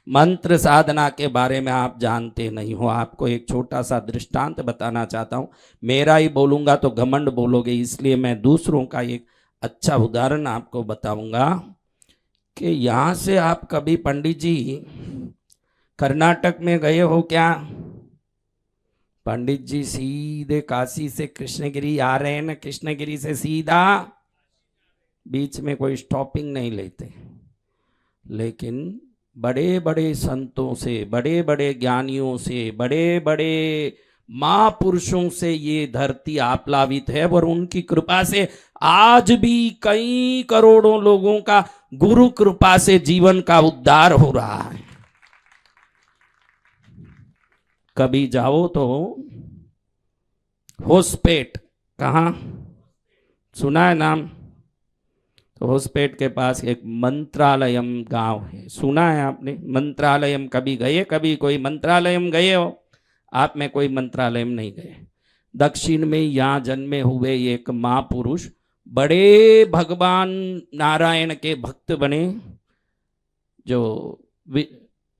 मंत्र साधना के बारे में आप जानते नहीं हो। आपको एक छोटा सा दृष्टांत बताना चाहता हूँ। मेरा ही बोलूंगा तो घमंड बोलोगे, इसलिए मैं दूसरों का एक अच्छा उदाहरण आपको बताऊंगा कि यहाँ से आप कभी पंडित जी कर्नाटक में गए हो क्या? पंडित जी सीधे काशी से कृष्णगिरी आ रहे हैं ना, कृष्णगिरी से सीधा, बीच में कोई स्टॉपिंग नहीं लेते। लेकिन बड़े बड़े संतों से, बड़े बड़े ज्ञानियों से, बड़े बड़े महापुरुषों से ये धरती आप्लावित है और उनकी कृपा से आज भी कई करोड़ों लोगों का गुरु कृपा से जीवन का उद्धार हो रहा है। कभी जाओ तो होसपेट, कहाँ सुना है नाम? तो होसपेट के पास एक मंत्रालयम गांव है, सुना है आपने? मंत्रालयम कभी गए? कभी कोई मंत्रालयम गए हो? आप में कोई मंत्रालयम नहीं गए। दक्षिण में यहाँ जन्मे हुए एक महापुरुष बड़े भगवान नारायण के भक्त बने, जो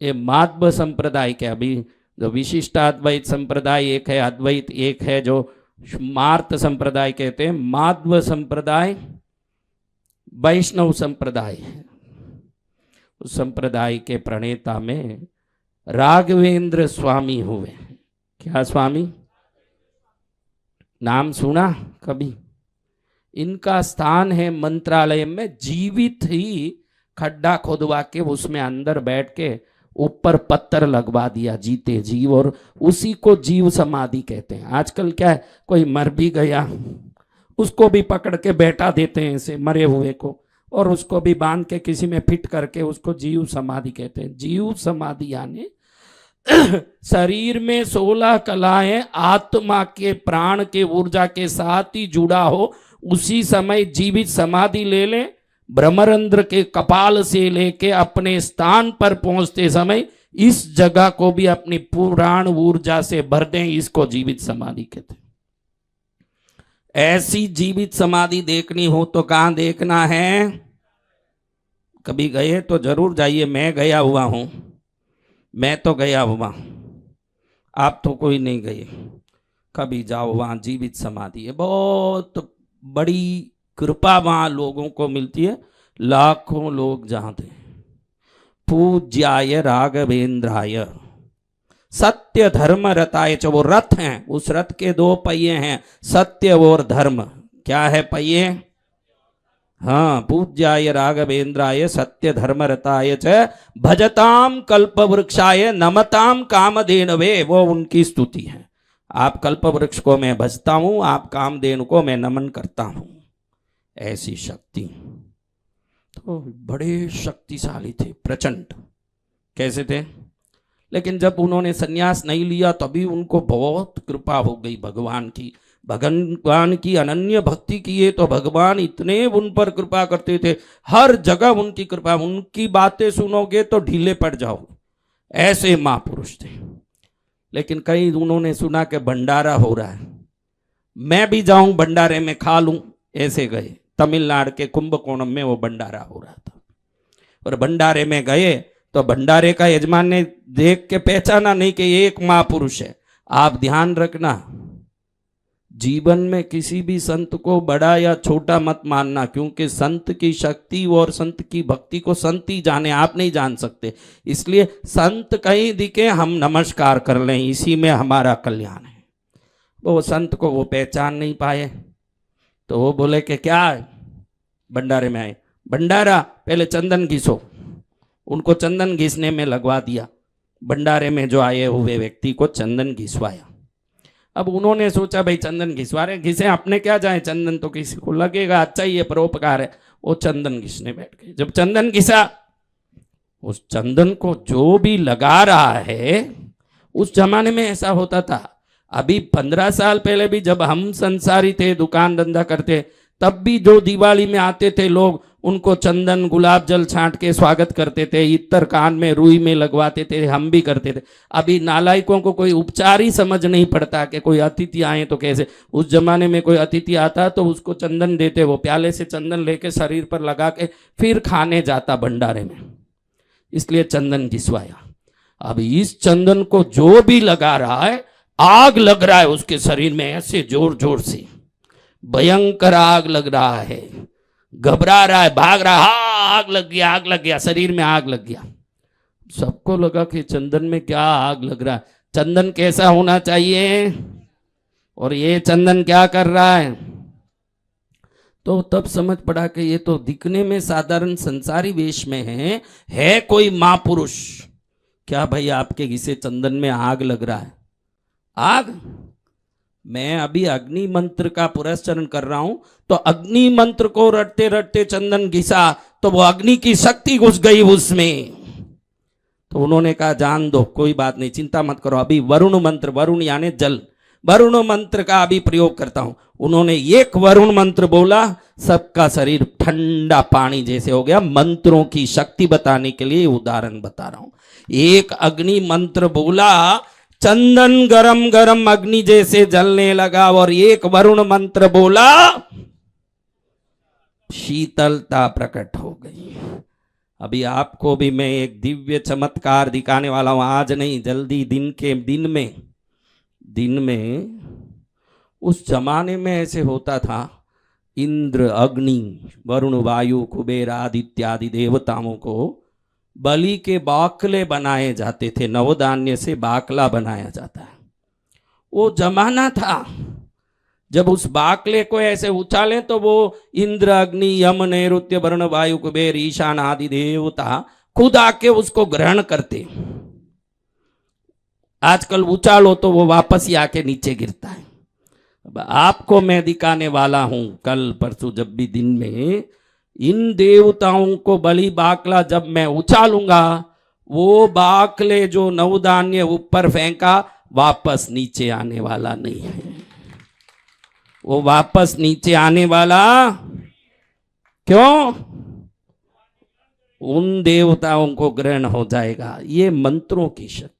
ये माध्व संप्रदाय के, अभी जो विशिष्टाद्वैत संप्रदाय एक है, अद्वैत एक है, जो मार्त संप्रदाय कहते हैं, माध्व संप्रदाय वैष्णव संप्रदाय है। उस संप्रदाय के प्रणेता में राघवेंद्र स्वामी हुए। क्या स्वामी? नाम सुना कभी? इनका स्थान है मंत्रालय में। जीवित ही खड्डा खोदवा के उसमें अंदर बैठ के ऊपर पत्थर लगवा दिया जीते जी, और उसी को जीव समाधि कहते हैं। आजकल क्या है, कोई मर भी गया उसको भी पकड़ के बैठा देते हैं ऐसे मरे हुए को, और उसको भी बांध के किसी में फिट करके उसको जीव समाधि कहते हैं। जीव समाधि यानी शरीर में 16 कलाएं आत्मा के प्राण के ऊर्जा के साथ ही जुड़ा हो, उसी समय जीवित समाधि ले लें। ब्रह्मरंध्र के कपाल से लेके अपने स्थान पर पहुंचते समय इस जगह को भी अपनी पुराण ऊर्जा से भर दें, इसको जीवित समाधि कहते हैं। ऐसी जीवित समाधि देखनी हो तो कहां देखना है? कभी गए तो जरूर जाइए। मैं गया हुआ हूं, मैं तो गया हुआ, आप तो कोई नहीं गए। कभी जाओ, वहां जीवित समाधि है। बहुत बड़ी कृपा वहां लोगों को मिलती है। लाखों लोग जाते हैं। पूज्याय राघवेंद्राय सत्य धर्म रताय च, वो रथ हैं, उस रथ के 2 पहिए हैं, सत्य और धर्म। क्या है पहिए? हाँ, पूज्याय राघवेंद्राय सत्य धर्म रताय च भजताम कल्प वृक्षाय नमताम कामधेनवे, वो उनकी स्तुति है। आप कल्प वृक्ष को मैं भजता हूं, आप कामधेनु को मैं नमन करता हूं। ऐसी शक्ति। तो बड़े शक्तिशाली थे, प्रचंड। कैसे थे? लेकिन जब उन्होंने सन्यास नहीं लिया तभी उनको बहुत कृपा हो गई भगवान की। भगवान की अनन्य भक्ति किए तो भगवान इतने उन पर कृपा करते थे, हर जगह उनकी कृपा। उनकी बातें सुनोगे तो ढीले पड़ जाओगे, ऐसे महापुरुष थे। लेकिन कहीं उन्होंने सुना कि भंडारा हो रहा है, मैं भी जाऊं भंडारे में खा लूं, ऐसे गए। तमिलनाडु के कुंभकोणम में वो भंडारा हो रहा था, और भंडारे में गए तो भंडारे का यजमान ने देख के पहचाना नहीं कि ये एक महापुरुष है। आप ध्यान रखना, जीवन में किसी भी संत को बड़ा या छोटा मत मानना, क्योंकि संत की शक्ति और संत की भक्ति को संत ही जाने, आप नहीं जान सकते। इसलिए संत कहीं दिखे हम नमस्कार कर लें, इसी में हमारा कल्याण है। वो संत को वो पहचान नहीं पाए, तो वो बोले कि क्या है? भंडारे में आए, भंडारा पहले चंदन घिसो। उनको चंदन घिसने में लगवा दिया। भंडारे में जो आए हुए व्यक्ति को चंदन घिसवाया। अब उन्होंने सोचा भाई चंदन घिसवा रहे, घिसे अपने क्या जाए, चंदन तो किसी को लगेगा, अच्छा ही है, परोपकार है। वो चंदन घिसने बैठ गए। जब चंदन घिसा, उस चंदन को जो भी लगा रहा है, उस जमाने में ऐसा होता था। अभी 15 साल पहले भी जब हम संसारी थे, दुकान धंधा करते, तब भी जो दिवाली में आते थे लोग, उनको चंदन गुलाब जल छांट के स्वागत करते थे, इत्तर कान में रुई में लगवाते थे, हम भी करते थे। अभी नालायकों को कोई उपचार ही समझ नहीं पड़ता कि कोई अतिथि आए तो कैसे। उस जमाने में कोई अतिथि आता तो उसको चंदन देते, वो प्याले से चंदन लेके शरीर पर लगा के फिर खाने जाता भंडारे में। इसलिए चंदन घिसवाया। अब इस चंदन को जो भी लगा रहा है, आग लग रहा है उसके शरीर में, ऐसे जोर जोर से भयंकर आग लग रहा है, घबरा रहा है, भाग रहा है, हाँ आग लग गया, आग लग गया, शरीर में आग लग गया। सबको लगा कि चंदन में क्या आग लग रहा है, चंदन कैसा होना चाहिए, और ये चंदन क्या कर रहा है। तो तब समझ पड़ा कि ये तो दिखने में साधारण संसारी वेश में है कोई महापुरुष। क्या भाई आपके घिसे चंदन में आग लग रहा है? आग? मैं अभी अग्नि मंत्र का पुरस्चरण कर रहा हूं, तो अग्नि मंत्र को रटते रटते चंदन घिसा तो वो अग्नि की शक्ति घुस गई उसमें। तो उन्होंने कहा जान दो, कोई बात नहीं, चिंता मत करो, अभी वरुण मंत्र, वरुण यानी जल, वरुण मंत्र का अभी प्रयोग करता हूं। उन्होंने एक वरुण मंत्र बोला, सबका शरीर ठंडा पानी जैसे हो गया। मंत्रों की शक्ति बताने के लिए उदाहरण बता रहा हूं। एक अग्नि मंत्र बोला, चंदन गरम गरम अग्नि जैसे जलने लगा, और एक वरुण मंत्र बोला, शीतलता प्रकट हो गई। अभी आपको भी मैं एक दिव्य चमत्कार दिखाने वाला हूं, आज नहीं, जल्दी, दिन में उस जमाने में ऐसे होता था। इंद्र, अग्नि, वरुण, वायु, कुबेर आदि इत्यादि देवताओं को बलि के बाकले बनाए जाते थे, नवधान्य से बाकला बनाया जाता है। वो जमाना था जब उस बाकले को ऐसे उछालें तो वो इंद्र, अग्नि, यम, नैऋत्य, वरुण, वायु, कुबेर, ईशान आदि देवता खुद आके उसको ग्रहण करते। आजकल उछालो तो वो वापस ही आके नीचे गिरता है। अब आपको मैं दिखाने वाला हूं कल परसों, जब भी दिन में इन देवताओं को बलि बाकला जब मैं उछालूंगा, वो बाकले जो नवधान्य ऊपर फेंका वापस नीचे आने वाला नहीं है। वो वापस नीचे आने वाला क्यों? उन देवताओं को ग्रहण हो जाएगा। ये मंत्रों की शक्ति।